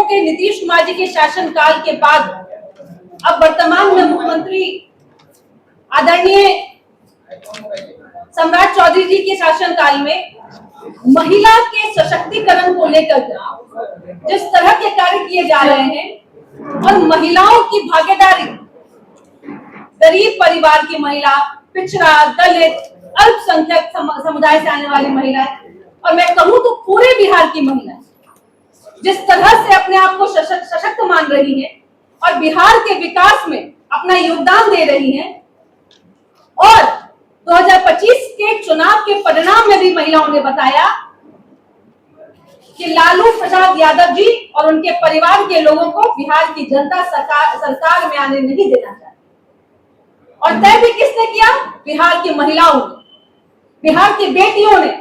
के नीतीश कुमार जी के शासनकाल के बाद अब वर्तमान में मुख्यमंत्री आदरणीय सम्राट चौधरी जी के शासनकाल में महिला के सशक्तिकरण को लेकर जिस तरह के कार्य किए जा रहे हैं और महिलाओं की भागीदारी, गरीब परिवार की महिला, पिछड़ा, दलित, अल्पसंख्यक समुदाय से आने वाली महिलाएं और मैं कहूं तो पूरे बिहार की महिलाएं जिस तरह से अपने आप को सशक्त मान रही हैं और बिहार के विकास में अपना योगदान दे रही हैं और 2025 के चुनाव के परिणाम में भी महिलाओं ने बताया कि लालू प्रसाद यादव जी और उनके परिवार के लोगों को बिहार की जनता सरकार में आने नहीं देना चाहती। और तय भी किसने किया? बिहार की महिलाओं ने, बिहार की बेटियों ने।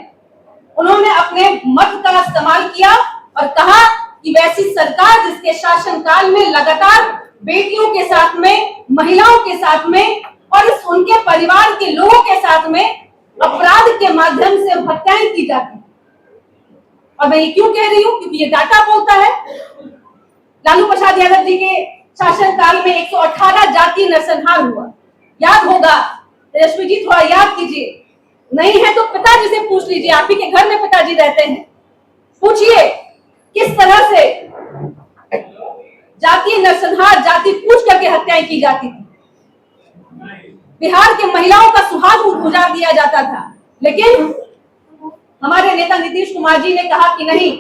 उन्होंने अपने मत का इस्तेमाल किया और कहा कि वैसी सरकार जिसके शासनकाल में लगातार बेटियों के साथ में, महिलाओं के साथ में और उनके परिवार के लोगों के साथ में अपराध के माध्यम से हत्याएं की जाती। और मैं ये क्यों कह रही हूं? क्योंकि ये डाटा बोलता है। लालू प्रसाद यादव जी के शासनकाल में 118 जातीय नरसंहार हुआ। याद होगा तेजस्वी जी, थोड़ा याद कीजिए। नहीं है तो पिताजी से पूछ लीजिए, आप ही के घर में पिताजी रहते हैं, पूछिए किस तरह से जातीय नरसंहार, जाति पूछ करके हत्याएं की जाती थी। बिहार के महिलाओं का सुहाग उजाड़ दिया जाता था। लेकिन हमारे नेता नीतीश कुमार जी ने कहा कि नहीं,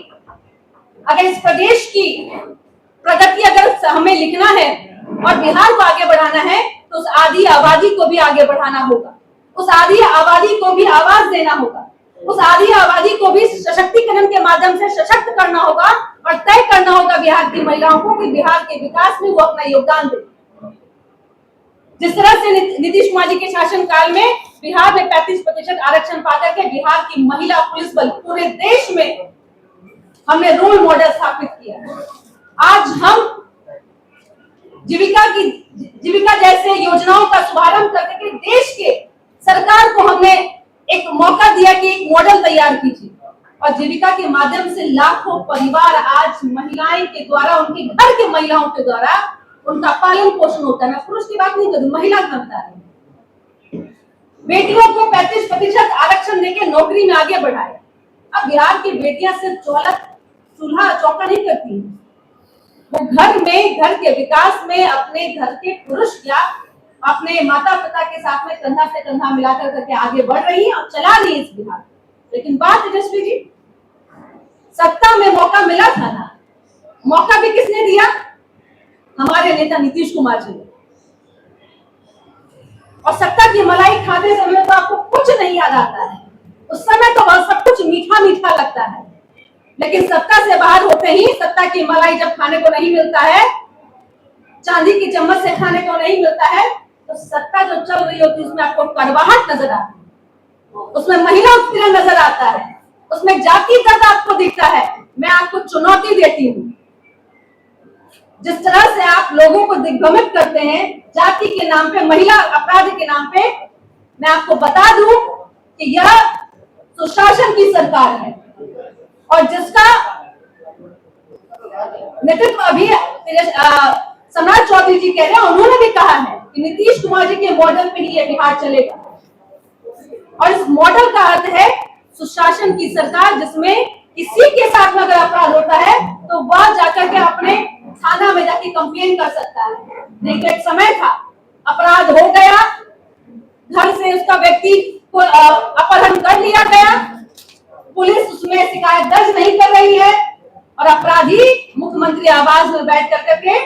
अगर इस प्रदेश की प्रगति अगर हमें लिखना है और बिहार को आगे बढ़ाना है तो उस आधी आबादी को भी आगे बढ़ाना होगा, उस आधी आबादी को भी आवाज देना होगा, उस आधी आबादी को भी सशक्तिकरण के माध्यम से सशक्त करना होगा और तय करना होगा बिहार की महिलाओं को कि बिहार के विकास में वो अपना योगदान दे। जिस तरह से नीतीश कुमार जी के शासनकाल में बिहार में 35% आरक्षण पाकर के बिहार की महिला पुलिस बल पूरे देश में हमने रोल मॉडल स्थापित किया। आज हम जीविका जैसे योजनाओं का शुभारंभ करके देश के सरकार को हमने एक मौका दिया कि एक मॉडल तैयार कीजिए और जीविका के माध्यम से लाखों परिवार आज महिलाएं के द्वारा, उनके घर के महिलाओं के द्वारा उनका पालन पोषण होता है। मैं पुरुष की बात नहीं करूं, महिला करता है। बेटियों को 35% आरक्षण देके नौकरी में आगे बढ़ाया। अब बिहार की बेटियां सिर्फ चूल्हा चौका नहीं करती, वो घर में, घर के विकास में अपने घर के पुरुष या अपने माता पिता के साथ में कंधा से कंधा मिलाकर करके आगे बढ़ रही है और चला रही है इस बिहार। लेकिन बात तेजस्वी जी, सत्ता में मौका मिला था ना, मौका भी किसने दिया? हमारे नेता नीतीश कुमार जी ने। और सत्ता की मलाई खाते समय तो आपको कुछ नहीं याद आता है, उस समय तो सब कुछ मीठा मीठा लगता है। लेकिन सत्ता से बाहर होते ही सत्ता की मलाई जब खाने को नहीं मिलता है, चांदी की चम्मच से खाने को नहीं मिलता है, तो सत्ता जो चल रही होती है उसमें आपको कड़वाहट नजर आती है, उसमें महिला उत्पीड़न नजर आता है, उसमें जाति तक आपको दिखता है। मैं आपको चुनौती देती हूँ, जिस तरह से आप लोगों को दिग्भ्रमित करते हैं जाति के नाम पे, महिला अपराध के नाम पे, मैं आपको बता दूं कि यह सुशासन की सरकार है और जिसका नेतृत्व अभी सम्राट चौधरी जी कह रहे हैं। उन्होंने भी कहा है कि नीतीश कुमार जी के मॉडल पे ही ये बिहार चलेगा और इस मॉडल का अर्थ है सुशासन की सरकार, जिसमें किसी के साथ में अगर अपराध होता है तो वह जाकर के अपने थाना में जाके कंप्लेन कर सकता है। नहीं तो एक समय था, अपराध हो गया, घर से उसका व्यक्ति को अपहरण कर लिया गया, पुलिस उसमें शिकायत दर्ज नहीं कर रही है और अपराधी मुख्यमंत्री आवास में बैठ करके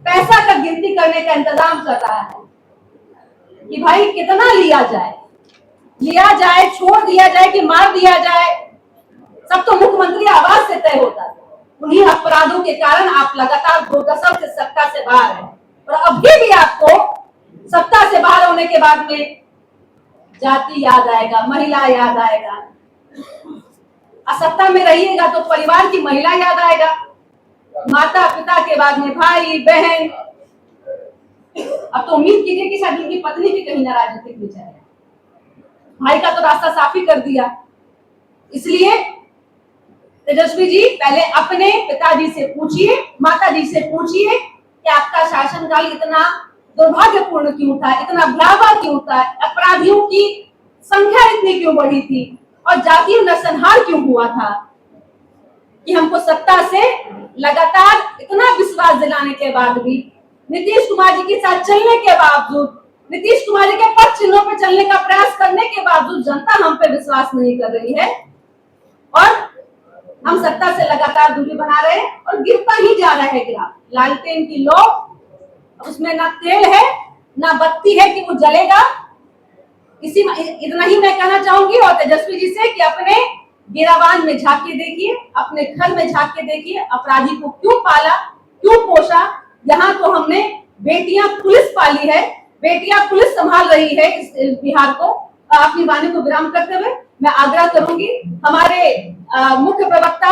पैसा का गिनती करने का इंतजाम कर रहा है कि भाई कितना लिया जाए, छोड़ दिया जाए कि मार दिया जाए। सब तो मुख्यमंत्री आवास से तय होता है। उन्हीं अपराधों के कारण आप लगातार 2 दशक से सत्ता से बाहर हैं और अभी भी आपको सत्ता से बाहर होने के बाद में जाति याद आएगा, महिला याद आएगा। सत्ता में रहिएगा तो परिवार की महिला याद आएगा, माता पिता के बाद में भाई बहन। अब तो उम्मीद कीजिए कि शायद उनकी पत्नी भी कहीं ना राजनीतिक में जाए। भाई का तो रास्ता साफ ही कर दिया। इसलिए तेजस्वी जी पहले अपने पिताजी से पूछिए, माताजी से पूछिए कि आपका शासनकाल इतना दुर्भाग्यपूर्ण क्यों था, इतना भयावह क्यों था, अपराधियों की संख्या इतनी क्यों बढ़ी थी और जातीय नरसंहार क्यों हुआ था, कि हमको सत्ता से लगातार इतना विश्वास दिलाने के बाद भी, नीतीश कुमार जी के साथ चलने के बावजूद, नीतीश कुमार जी के पद चिन्हों पर चलने का प्रयास करने के बावजूद जनता हम पे विश्वास नहीं कर रही है और हम सत्ता से लगातार दूरी बना रहे हैं और गिरता ही जा रहा है ग्राफ। लालटेन की लो, उसमें ना तेल है ना बत्ती है कि वो जलेगा। इतना ही मैं कहना चाहूंगी और तेजस्वी जी से कि अपने गिरावान में झांक के देखिए, अपने घर में झांक के देखिए, अपराधी को क्यों पाला, क्यों पोषा। यहाँ तो हमने बेटियां पुलिस पाली है, बेटियां पुलिस संभाल रही है इस बिहार को। अपनी वाणी को विराम करते हुए मैं आग्रह करूंगी हमारे मुख्य प्रवक्ता